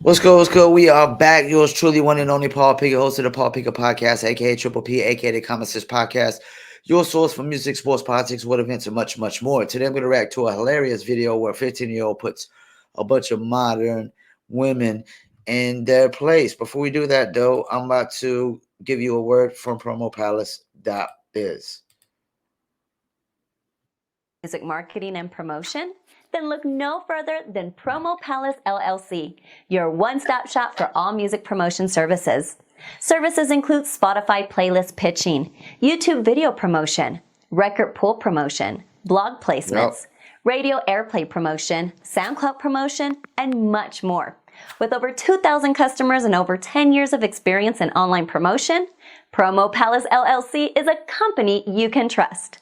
What's good? What's good? We are back. Yours truly, one and only Paul Pickett, host of the Paul Pickett Podcast, aka Triple P, aka the Common Sense Podcast. Your source for music, sports, politics, world events, and much, much more. Today, I'm going to react to a hilarious video where a 15-year-old puts a bunch of modern women in their place. Before we do that, though, I'm about to give you a word from promopalace.biz. Music marketing and promotion? Then look no further than Promo Palace LLC, your one-stop shop for all music promotion services. Services include Spotify playlist pitching, YouTube video promotion, record pool promotion, blog placements, radio airplay promotion, SoundCloud promotion, and much more. With over 2,000 customers and over 10 years of experience in online promotion, Promo Palace LLC is a company you can trust.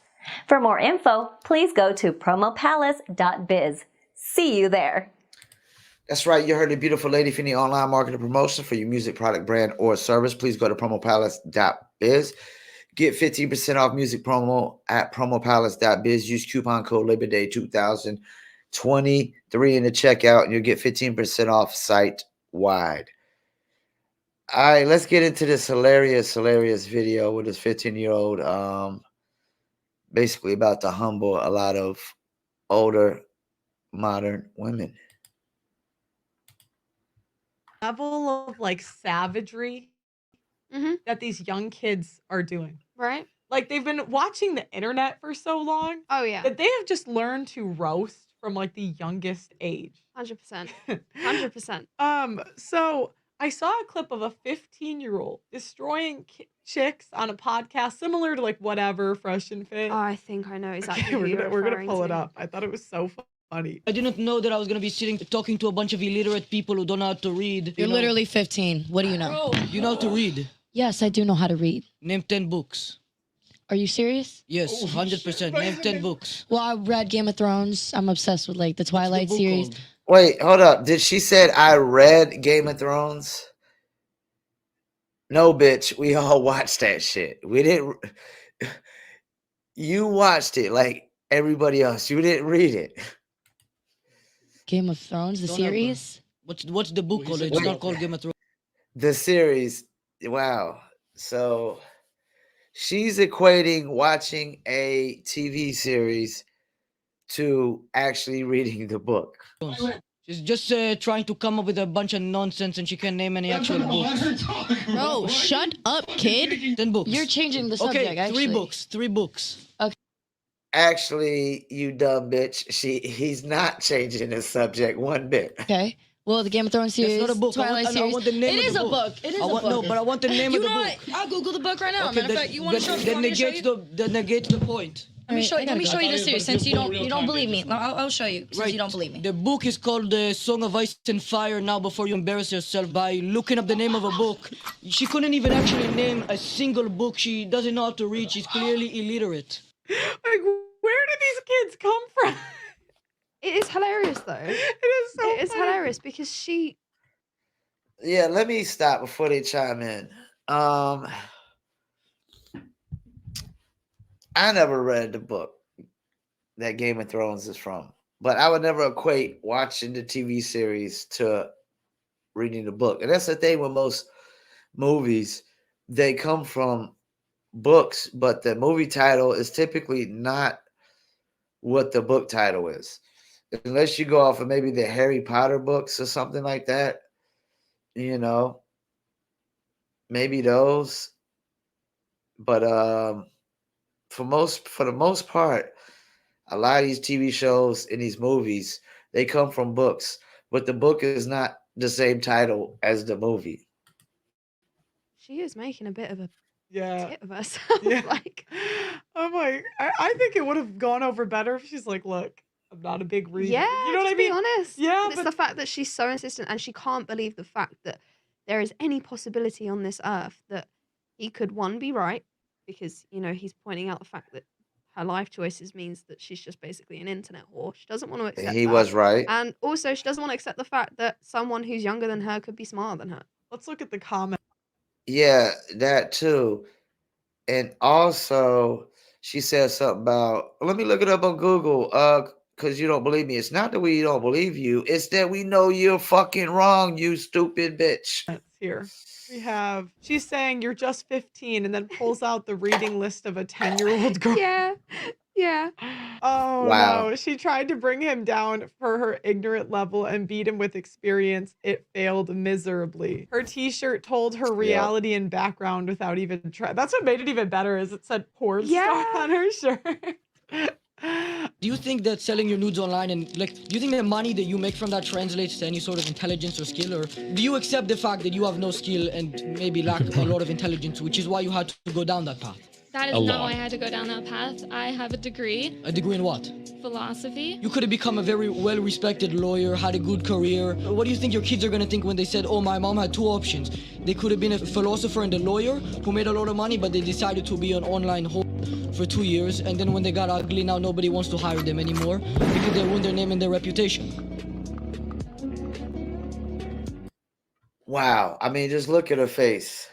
For more info, please go to promopalace.biz. See you there. That's right. You heard the beautiful lady. If you need online marketing promotion for your music product, brand, or service, please go to promopalace.biz. Get 15% off music promo at promopalace.biz. Use coupon code Labor Day 2023 in the checkout, and you'll get 15% off site-wide. All right, let's get into this hilarious video with this 15-year-old basically about to humble a lot of older modern women. Level of like savagery that these young kids are doing. Right? Like they've been watching the internet for so long Oh, yeah. that they have just learned to roast from like the youngest age. 100%. 100%. So I saw a clip of a 15-year-old destroying chicks on a podcast similar to like whatever Fresh and Fit. Oh, I think I know exactly Okay, who you're we're gonna referring pull it to. up. I thought it was so funny. I didn't know that I was gonna be talking to a bunch of illiterate people who don't know how to read. You're literally 15. What do you know? Bro, you know how to read. Yes, I do know how to read. Name 10 books. Are you serious? Yes, 100%. Name 10 books. Well, I read Game of Thrones. I'm obsessed with like the Twilight book series. called? Wait, hold up. Did she said I read Game of Thrones? No, bitch. We all watched that shit. We didn't. You watched it like everybody else. You didn't read it. Game of Thrones, the Don't have series. What's the book called? It's not called Game of Thrones. The series. Wow. So she's equating watching a TV series to actually reading the book. She's just trying to come up with a bunch of nonsense and she can't name any actual books. Bro, shut up, kid. 10 books. You're changing the subject. Okay, actually. 3 books. Actually, you dumb bitch. He's not changing the subject one bit. Okay. Well, the Game of Thrones series. That's not a book. Twilight I series. want the name It of is the a book. book. It is a book. No, but I want the name You of the know book. what? I'll Google the book right now. Okay, Matter of fact, you want to show that me to show you? that negates the point. Let me show you the series since you don't believe me. I'll show you since you don't believe me. The book is called The Song of Ice and Fire. Now, before you embarrass yourself by looking up the name of a book, she couldn't even actually name a single book. She doesn't know how to read. She's clearly illiterate. Like, where did these kids come from? It is hilarious, though. It is so It is funny. hilarious because she... Yeah, let me stop before they chime in. I never read the book that Game of Thrones is from, but I would never equate watching the TV series to reading the book. And that's the thing with most movies. They come from books, but the movie title is typically not what the book title is. Unless you go off of maybe the Harry Potter books or something like that, you know, maybe those. But for the most part, a lot of these TV shows and these movies, they come from books, but the book is not the same title as the movie. She is making a bit of a Yeah. tit of herself. Yeah. Like, I'm like, I think it would have gone over better if she's like, look, I'm not a big reader. yeah, You know what I just be mean? honest. Yeah, And it's but the fact that she's so insistent and she can't believe the fact that there is any possibility on this earth that he could, one, be right, because, you know, he's pointing out the fact that her life choices means that she's just basically an internet whore. She doesn't want to accept He that. was right. And also, she doesn't want to accept the fact that someone who's younger than her could be smarter than her. let's look at the comment. Yeah, that too. And also, she said something about, let me look it up on Google. because you don't believe me. It's not that we don't believe you. It's that we know you're fucking wrong, you stupid bitch. Here. We have, she's saying you're just 15 and then pulls out the reading list of a 10-year-old girl. Yeah. Yeah. Oh Wow. no. She tried to bring him down for her ignorant level and beat him with experience. It failed miserably. Her t-shirt told her reality and background without even trying. That's what made it even better, is it said porn star on her shirt. Do you think that selling your nudes online and like, do you think the money that you make from that translates to any sort of intelligence or skill, or do you accept the fact that you have no skill and maybe lack a lot of intelligence, which is why you had to go down that path? That is not why I had to go down that path. I have a degree. A degree in what? Philosophy. You could have become a very well-respected lawyer, had a good career. What do you think your kids are going to think when they said, oh, my mom had two options? They could have been a philosopher and a lawyer who made a lot of money, but they decided to be an online whore for 2 years, and then when they got ugly, now nobody wants to hire them anymore because they ruined their name and their reputation. Wow. I mean, just look at her face.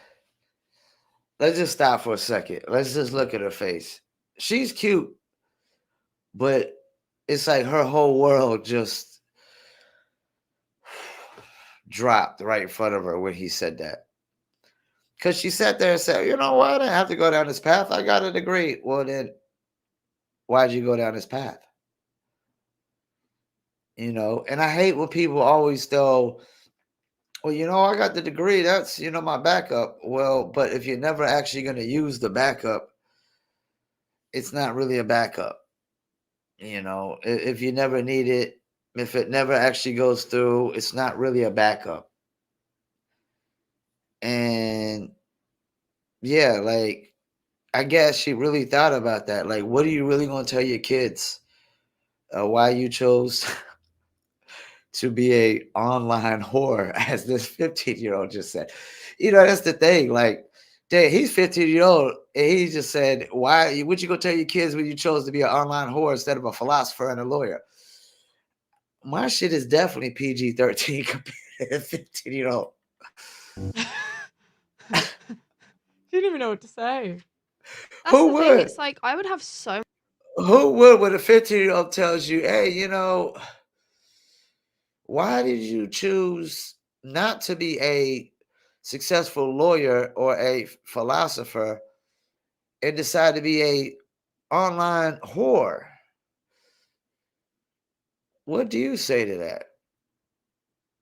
Let's just stop for a second. Let's just look at her face. She's cute, but it's like her whole world just dropped right in front of her when he said that. Because she sat there and said, you know what? I have to go down this path. I got a degree. Well, then why'd you go down this path? You know, and I hate when people always tell, well, you know, I got the degree. That's, you know, my backup. Well, but if you're never actually going to use the backup, it's not really a backup. You know, if you never need it, if it never actually goes through, it's not really a backup. And yeah, like, I guess she really thought about that. Like, what are you really going to tell your kids? Why you chose to be a online whore, as this 15-year-old just said. You know, that's the thing. Like, dang, he's 15-year-old, and he just said, why would you go tell your kids when you chose to be an online whore instead of a philosopher and a lawyer? My shit is definitely PG-13 compared to a 15-year-old. She didn't even know what to say. That's Who the thing. would? It's like I would have so. Who would when a 15-year-old tells you, hey, you know, why did you choose not to be a successful lawyer or a philosopher and decide to be a online whore? What do you say to that?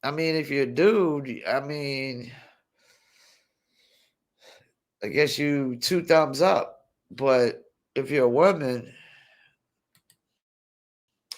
I mean, if you're a dude, I mean, I guess you 2 thumbs up. But if you're a woman,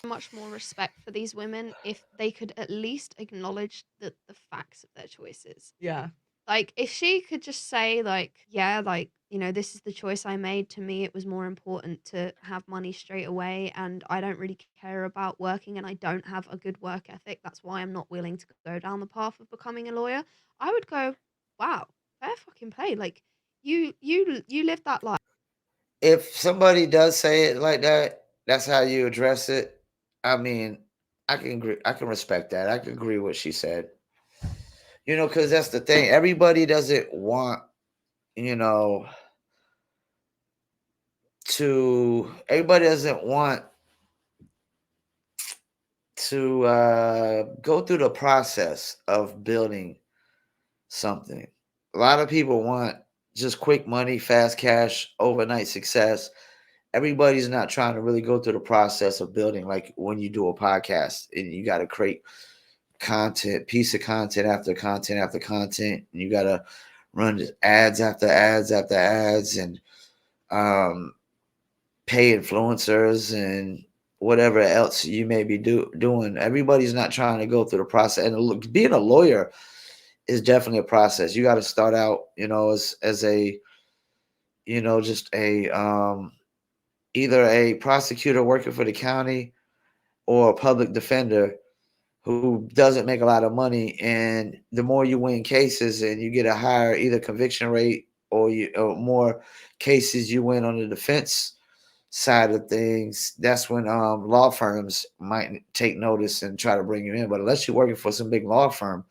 Much more respect for these women if they could at least acknowledge the facts of their choices. Yeah. Like, if she could just say, like, yeah, like, you know, this is the choice I made. To me, it was more important to have money straight away, and I don't really care about working, and I don't have a good work ethic. That's why I'm not willing to go down the path of becoming a lawyer. I would go, wow, fair fucking play. Like, you live that life. if somebody does say it like that, that's how you address it. I mean, I can agree. I can respect that. I can agree with what she said. You know, because that's the thing. Everybody doesn't want, you know, everybody doesn't want to go through the process of building something. A lot of people want just quick money, fast cash, overnight success. Everybody's not trying to really go through the process of building, like when you do a podcast and you got to create content, piece of content after content after content, and you got to run ads after ads after ads, and pay influencers and whatever else you may be doing. Everybody's not trying to go through the process. And look, being a lawyer is definitely a process. You got to start out, you know, as a, you know, just a either a prosecutor working for the county or a public defender who doesn't make a lot of money. And the more you win cases and you get a higher either conviction rate or more cases you win on the defense side of things, that's when law firms might take notice and try to bring you in. But unless you're working for some big law firm,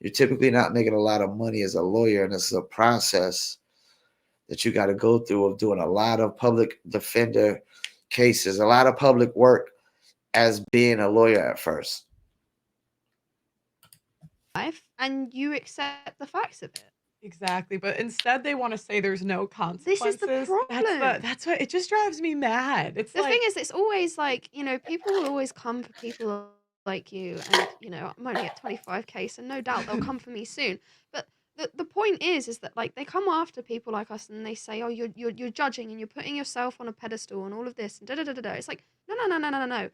you're typically not making a lot of money as a lawyer. And this is a process that you got to go through of doing a lot of public defender cases, a lot of public work as being a lawyer at first. Life, and you accept the facts of it. Exactly, but instead they want to say there's no This is the consequences. problem. That's what it just drives me mad. It's The like thing is, it's always like, people will always come for people like you, and I'm only at 25K, so no doubt they'll come for me soon. But the point is that like they come after people like us, and they say, oh, you're judging and you're putting yourself on a pedestal and all of this and da da da da da. It's like no.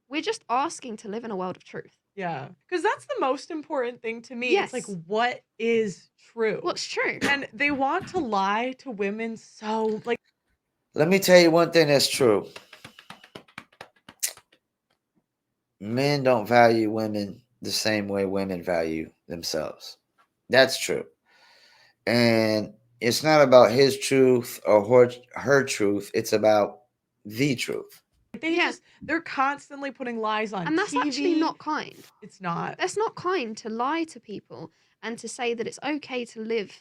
We're just asking to live in a world of truth. yeah, because that's the most important thing to me. It's like, Yes. what is true? What's true? And they want to lie to women so like Let me tell you one thing that's true. Men don't value women the same way women value themselves. That's true. And it's not about his truth or her truth. It's about the truth. they're constantly putting lies on And that's TV. actually not kind. It's not. That's not kind to lie to people and to say that it's okay to live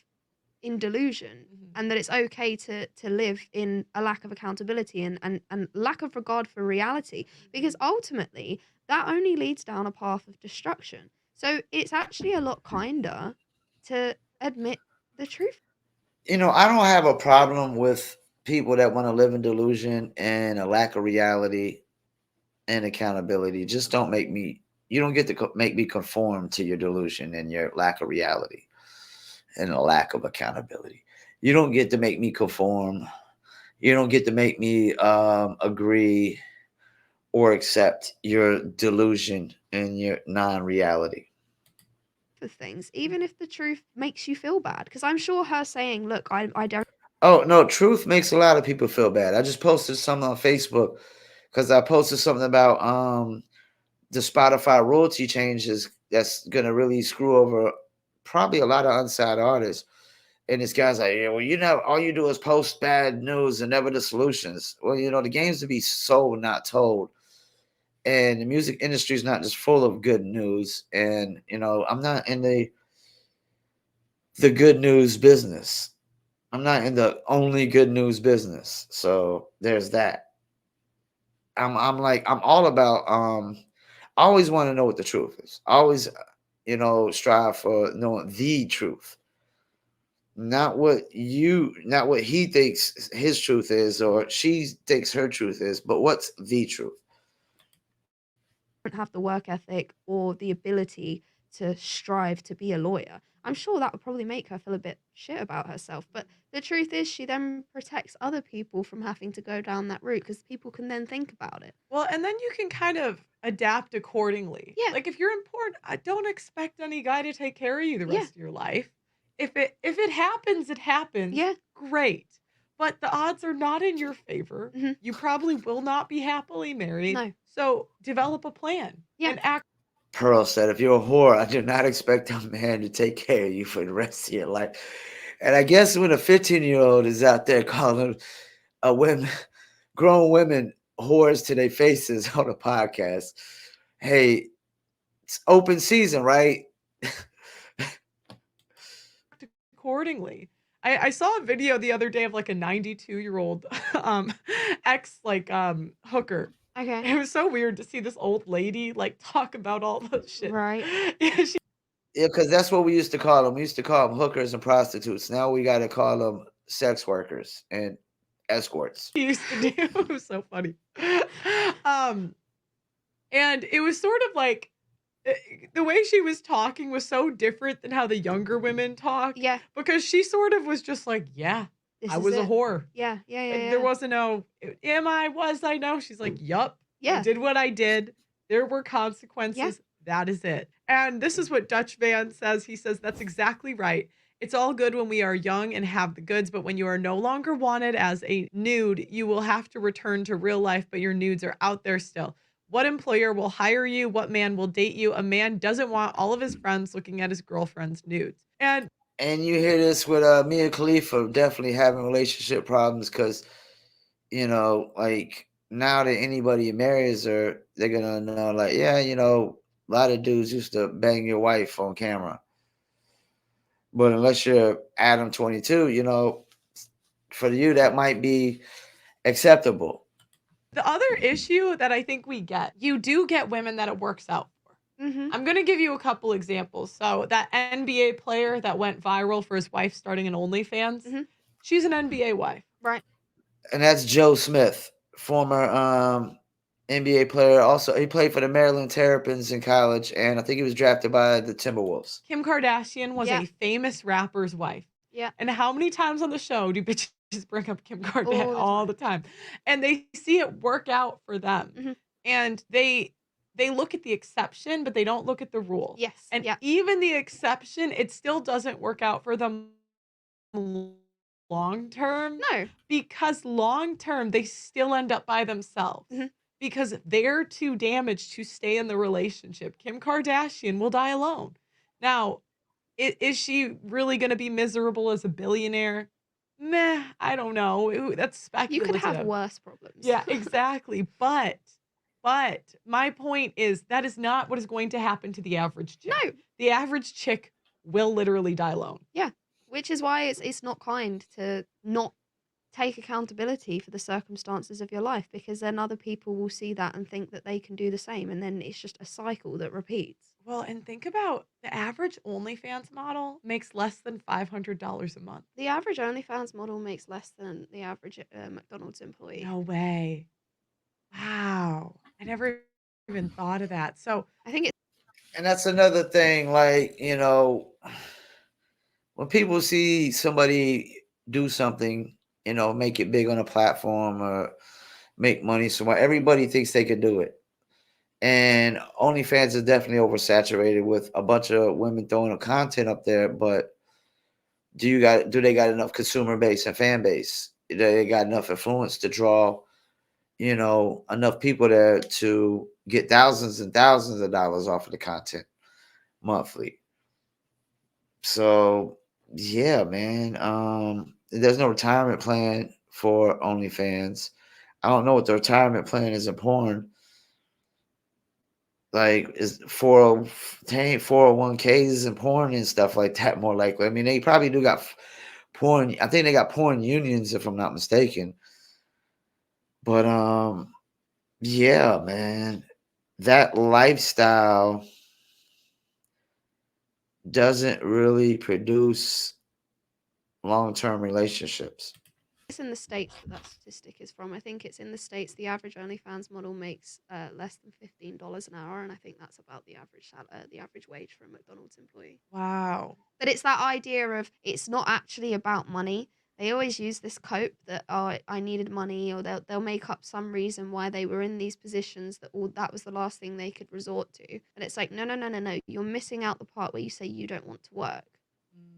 in delusion and that it's okay to live in a lack of accountability and lack of regard for reality, because ultimately that only leads down a path of destruction. So it's actually a lot kinder to admit the truth. I don't have a problem with people that want to live in delusion and a lack of reality and accountability. Just don't make me, you don't get to make me conform to your delusion and your lack of reality and a lack of accountability. You don't get to make me conform. You don't get to make me agree or accept your delusion and your non-reality. For things, even if the truth makes you feel bad, because I'm sure her saying, look, I don't. Oh, no, truth makes a lot of people feel bad. I just posted something on Facebook because I posted something about the Spotify royalty changes that's going to really screw over probably a lot of unsigned artists. And this guy's like, yeah, well, all you do is post bad news and never the solutions. Well, the game's to be sold, not told. And the music industry is not just full of good news. And, I'm not in the good news business. I'm not in the only good news business. So there's that. I'm all about I always want to know what the truth is. I always, strive for knowing the truth. Not what he thinks his truth is or she thinks her truth is, but what's the truth. Have the work ethic or the ability to strive to be a lawyer, I'm sure that would probably make her feel a bit shit about herself. But the truth is, she then protects other people from having to go down that route because people can then think about it. Well, and then you can kind of adapt accordingly. Yeah. Like if you're important, I don't expect any guy to take care of you the rest of your life. If it happens, it happens. Yeah. Great. But the odds are not in your favor. Mhm. You probably will not be happily married. No. So develop a plan. Yeah. And act. Pearl said, if you're a whore, I do not expect a man to take care of you for the rest of your life. And I guess when a 15-year-old is out there calling grown women whores to their faces on a podcast, hey, it's open season, right? Accordingly. I saw a video the other day of like a 92-year-old ex hooker. Okay. It was so weird to see this old lady like talk about all the shit. Right. Yeah, because that's what we used to call them. We used to call them hookers and prostitutes. Now we got to call them sex workers and escorts. She used to do. It was so funny. And it was sort of like the way she was talking was so different than how the younger women talk. Yeah. Because she sort of was just like, yeah, This I is was a it. whore. Yeah. There wasn't no, was I? No. She's like, yup. Yeah. I did what I did. There were consequences. Yeah. That is it. And this is what Dutch Van says. He says, that's exactly right. It's all good when we are young and have the goods, but when you are no longer wanted as a nude, you will have to return to real life, but your nudes are out there still. What employer will hire you? What man will date you? A man doesn't want all of his friends looking at his girlfriend's nudes. And you hear this with Mia Khalifa definitely having relationship problems because, like now that anybody marries her, they're going to know like, yeah, a lot of dudes used to bang your wife on camera. But unless you're Adam 22, for you, that might be acceptable. The other issue that I think we get, you do get women that it works out for. Mm-hmm. I'm going to give you a couple examples. So that NBA player that went viral for his wife starting an OnlyFans, Mhm. she's an NBA wife. Right. And that's Joe Smith, former NBA player. Also, he played for the Maryland Terrapins in college, and I think he was drafted by the Timberwolves. Kim Kardashian was Yeah. a famous rapper's wife. Yeah. And how many times on the show do bitches bring up Kim Kardashian All all the the time? And they see it work out for them. Mhm. And they look at the exception, but they don't look at the rule. Yes. And Yeah. even the exception, it still doesn't work out for them long term, No. because long term they still end up by themselves. Mhm. Because they're too damaged to stay in the relationship. Kim Kardashian will die alone. Now, is she really going to be miserable as a billionaire? Meh, I don't know. That's You could speculative. have worse problems. Yeah, exactly. But my point is that is not what is going to happen to the average chick. No. The average chick will literally die alone. Yeah. Which is why it's not kind to not take accountability for the circumstances of your life, because then other people will see that and think that they can do the same, and then it's just a cycle that repeats. Well, and think about the average OnlyFans model makes less than $500 a month. The average OnlyFans model makes less than the average McDonald's employee. No way. Wow. I never even thought of that. So I think it's And that's another thing, like, when people see somebody do something, make it big on a platform or make money somewhere, everybody thinks they could do it. And OnlyFans is definitely oversaturated with a bunch of women throwing content up there, but do they got enough consumer base and fan base? Do they got enough influence to draw, enough people there to get thousands and thousands of dollars off of the content monthly? So yeah, man. There's no retirement plan for OnlyFans. I don't know what the retirement plan is in porn. Like, is 401ks and porn and stuff like that more likely? I mean, they probably do got porn. I think they got porn unions, if I'm not mistaken. But yeah, man, that lifestyle doesn't really produce long-term relationships. in the States that statistic is from. I think it's in the States. The average OnlyFans model makes less than $15 an hour, and I think that's about the average wage for a McDonald's employee. wow. But it's that idea of it's not actually about money. They always use this cope that, oh, I needed money, or they'll make up some reason why they were in these positions that that was the last thing they could resort to. And it's like, no. You're missing out the part where you say you don't want to work.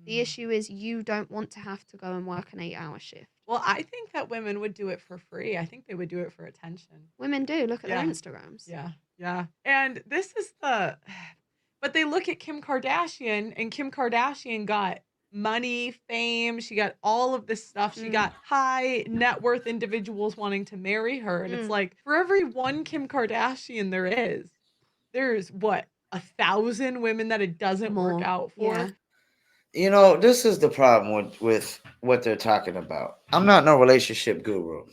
The issue is you don't want to have to go and work an 8-hour shift. Well, I think that women would do it for free. I think they would do it for attention. Women do. Look at Yeah. their Instagrams. Yeah. And this is but they look at Kim Kardashian, and Kim Kardashian got money, fame. She got all of this stuff. She got high net worth individuals wanting to marry her. And it's like, for every one Kim Kardashian there's what, 1,000 women that it doesn't work out for. Yeah. This is the problem with what they're talking about. I'm not no relationship guru,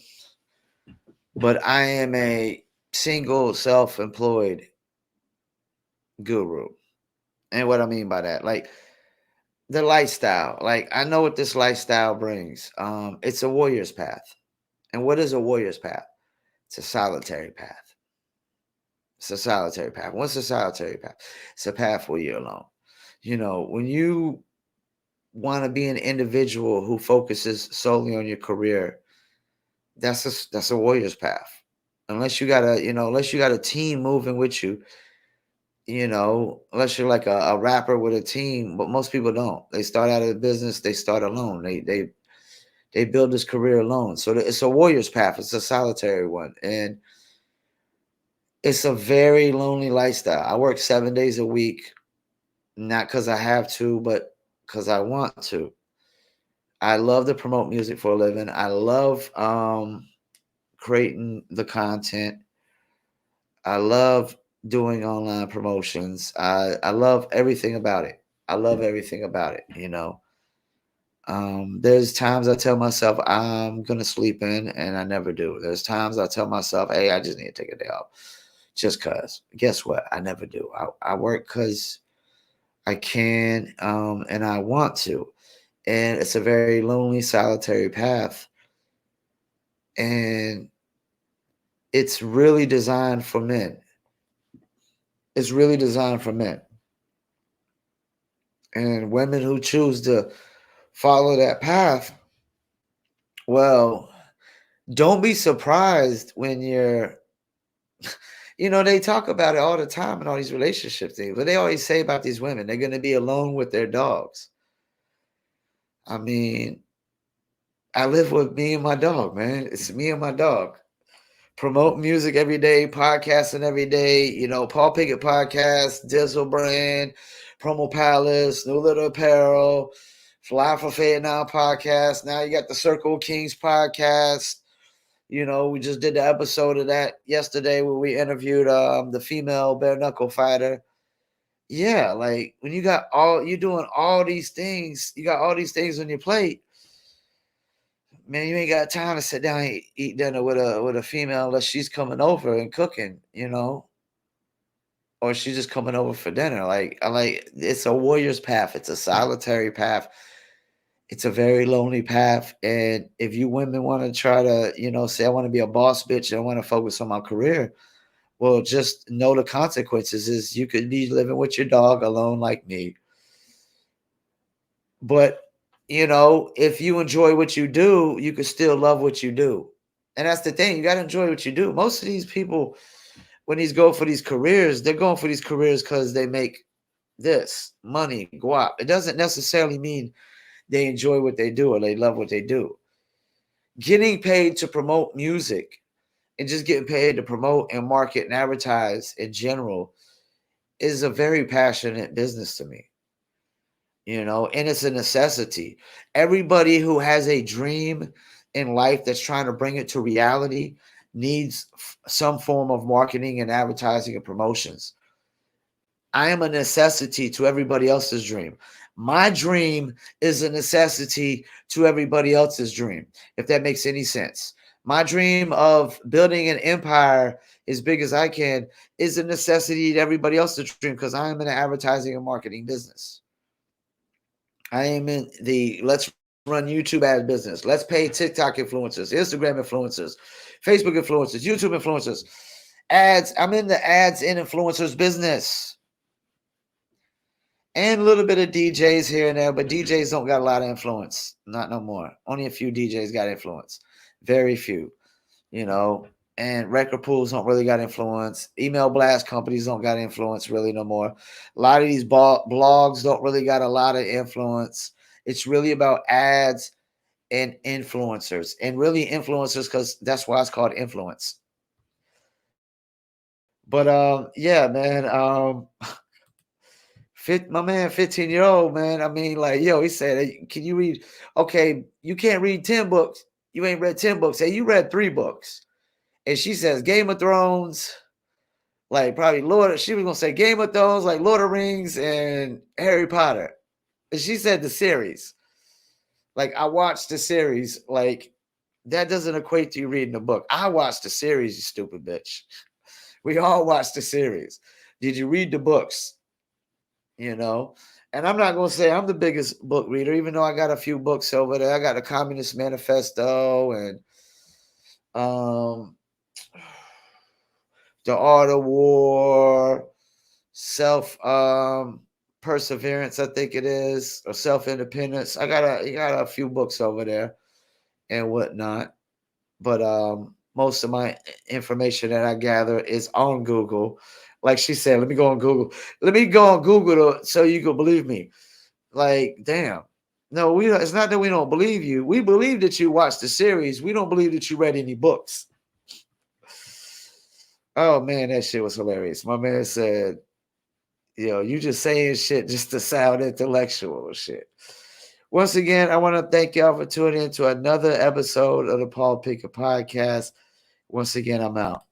but I am a single self-employed guru. And what I mean by that, like the lifestyle, like I know what this lifestyle brings. It's a warrior's path. And what is a warrior's path? It's a solitary path. It's a solitary path. What's a solitary path? It's a path where you're alone. When you want to be an individual who focuses solely on your career, that's a warrior's path. Unless you got a team moving with you, unless you're like a rapper with a team, but most people don't. They start out of the business, they start alone. They build this career alone. So it's a warrior's path. It's a solitary one, and it's a very lonely lifestyle. I work 7 days a week, not because I have to, but because I want to. I love to promote music for a living. I love creating the content. I love doing online promotions. I love everything about it. I love everything about it, There's times I tell myself I'm gonna sleep in, and I never do. There's times I tell myself, hey, I just need to take a day off, just cause. Guess what? I never do. I work cause I can, and I want to, and it's a very lonely, solitary path, and it's really designed for men. It's really designed for men, and women who choose to follow that path. Well, don't be surprised when they talk about it all the time in all these relationship things. But they always say about these women, they're going to be alone with their dogs. I mean, I live with me and my dog, man. It's me and my dog. Promote music every day, podcasting every day. Paul Pickett podcast, Dizzle brand, Promo Palace, New Little Apparel, Fly for Vietnam podcast. Now you got the Circle Kings podcast. We just did the episode of that yesterday where we interviewed the female bare knuckle fighter. Yeah, like when you're doing all these things, you got all these things on your plate. Man, you ain't got time to sit down and eat dinner with a female unless she's coming over and cooking, or she's just coming over for dinner. It's a warrior's path. It's a solitary path. It's a very lonely path. And if you women want to try to, say I want to be a boss bitch and I want to focus on my career, well, just know the consequences is you could be living with your dog alone like me. But, if you enjoy what you do, you could still love what you do. And that's the thing. You got to enjoy what you do. Most of these people, when these go for these careers, they're going for these careers because they make this money, guap. It doesn't necessarily mean they enjoy what they do or they love what they do. Getting paid to promote music and just getting paid to promote and market and advertise in general is a very passionate business to me. And it's a necessity. Everybody who has a dream in life that's trying to bring it to reality needs some form of marketing and advertising and promotions. I am a necessity to everybody else's dream. My dream is a necessity to everybody else's dream, if that makes any sense. My dream of building an empire as big as I can is a necessity to everybody else's dream because I am in the advertising and marketing business. I am in the let's run YouTube ad business. Let's pay TikTok influencers, Instagram influencers, Facebook influencers, YouTube influencers, ads. I'm in the ads and influencers business. And a little bit of DJs here and there, but DJs don't got a lot of influence. Not no more. Only a few DJs got influence. Very few, and record pools don't really got influence. Email blast companies don't got influence really no more. A lot of these blogs don't really got a lot of influence. It's really about ads and influencers, and really influencers because that's why it's called influence. But yeah, man. My man, 15-year-old, man. I mean, like, he said, hey, can you read? Okay, you can't read 10 books. You ain't read 10 books. Hey, you read 3 books. And she says Game of Thrones, like probably she was going to say Game of Thrones, like Lord of the Rings and Harry Potter. And she said the series. Like, I watched the series. Like, that doesn't equate to you reading a book. I watched the series, you stupid bitch. We all watched the series. Did you read the books? And I'm not going to say I'm the biggest book reader, even though I got a few books over there. I got the Communist Manifesto and The Art of War, Self Perseverance, I think it is, or Self Independence. I got a few books over there and whatnot. But most of my information that I gather is on Google. Like she said, let me go on Google. Let me go on Google so you can believe me. Like, damn. No, it's not that we don't believe you. We believe that you watched the series. We don't believe that you read any books. Oh, man, that shit was hilarious. My man said, you just saying shit just to sound intellectual shit. Once again, I want to thank y'all for tuning in to another episode of the Paul Pickett Podcast. Once again, I'm out.